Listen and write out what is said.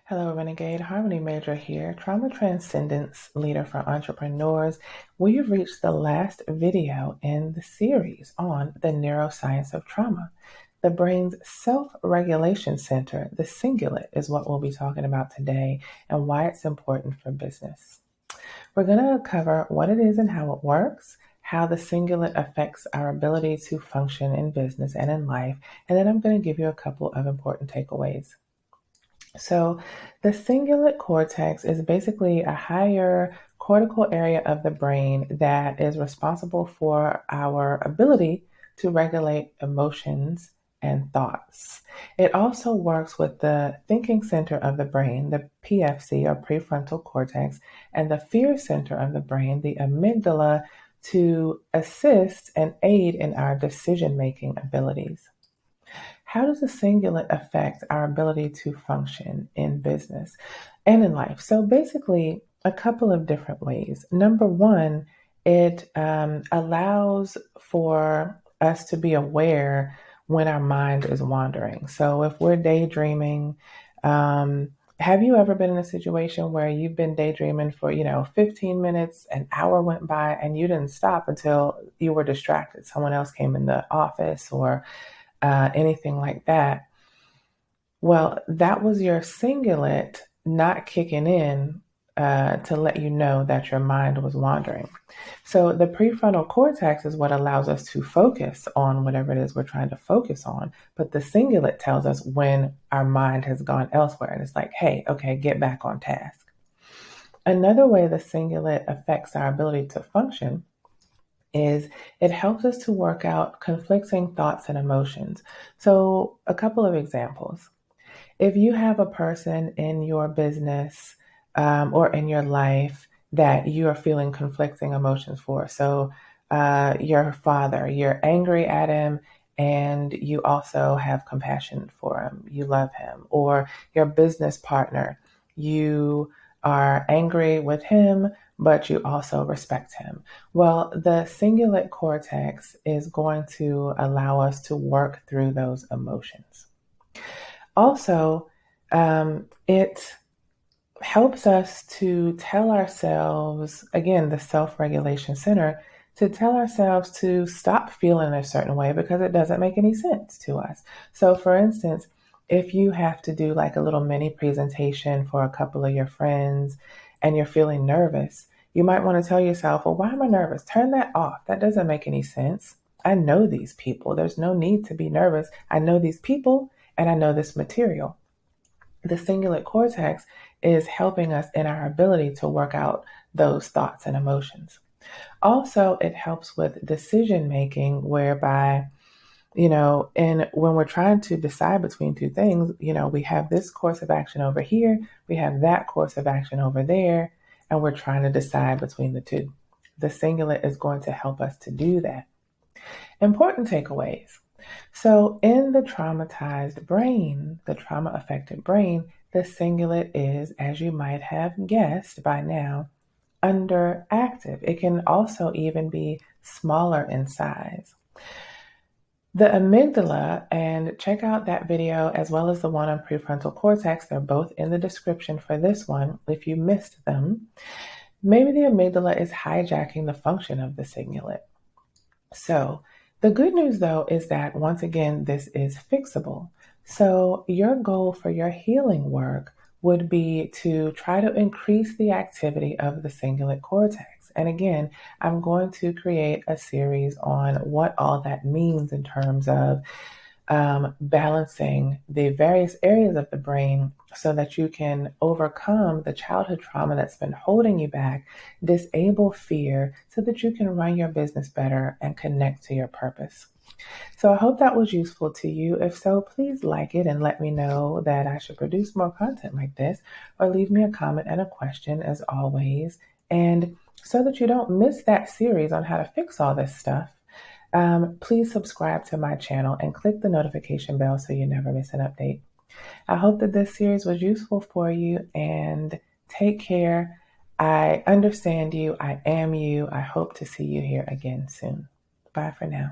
Hello, Renegade. Harmony Major here, trauma transcendence leader for entrepreneurs. We have reached the last video in the series on the neuroscience of trauma. The brain's self-regulation center, the cingulate, is what we'll be talking about today and why it's important for business. We're going to cover what it is and how it works, how the cingulate affects our ability to function in business and in life, and then I'm going to give you a couple of important takeaways. So, the cingulate cortex is basically a higher cortical area of the brain that is responsible for our ability to regulate emotions and thoughts. It also works with the thinking center of the brain, the PFC or prefrontal cortex, and the fear center of the brain, the amygdala, to assist and aid in our decision making abilities. How does the cingulate affect our ability to function in business and in life? So basically, a couple of different ways. Number one, it allows for us to be aware when our mind is wandering. So if we're daydreaming, have you ever been in a situation where you've been daydreaming for, 15 minutes, an hour went by, and you didn't stop until you were distracted? Someone else came in the office or anything like that. Well, that was your cingulate not kicking in to let you know that your mind was wandering. So the prefrontal cortex is what allows us to focus on whatever it is we're trying to focus on. But the cingulate tells us when our mind has gone elsewhere. And it's like, hey, okay, get back on task. Another way the cingulate affects our ability to function is it helps us to work out conflicting thoughts and emotions. So, a couple of examples. If you have a person in your business or in your life that you are feeling conflicting emotions for, so your father, you're angry at him and you also have compassion for him, you love him, or your business partner, you are angry with him, but you also respect him. Well, the cingulate cortex is going to allow us to work through those emotions. Also, it helps us to tell ourselves, again, the self-regulation center, to tell ourselves to stop feeling a certain way because it doesn't make any sense to us. So, for instance, if you have to do like a little mini presentation for a couple of your friends and you're feeling nervous, you might want to tell yourself, well, why am I nervous? Turn that off. That doesn't make any sense. I know these people. There's no need to be nervous. I know these people and I know this material. The cingulate cortex is helping us in our ability to work out those thoughts and emotions. Also, it helps with decision making, whereby, and when we're trying to decide between two things, we have this course of action over here, we have that course of action over there, and we're trying to decide between the two. The cingulate is going to help us to do that. Important takeaways. So, in the traumatized brain, the trauma affected brain, the cingulate is, as you might have guessed by now, underactive. It can also even be smaller in size. The amygdala, and check out that video as well as the one on prefrontal cortex, they're both in the description for this one if you missed them. Maybe the amygdala is hijacking the function of the cingulate. So, the good news though is that once again, this is fixable. So, your goal for your healing work would be to try to increase the activity of the cingulate cortex. And again, I'm going to create a series on what all that means in terms of balancing the various areas of the brain so that you can overcome the childhood trauma that's been holding you back, disable fear so that you can run your business better and connect to your purpose. So I hope that was useful to you. If so, please like it and let me know that I should produce more content like this, or leave me a comment and a question as always. And so that you don't miss that series on how to fix all this stuff, please subscribe to my channel and click the notification bell so you never miss an update. I hope that this series was useful for you, and take care. I understand you. I am you. I hope to see you here again soon. Bye for now.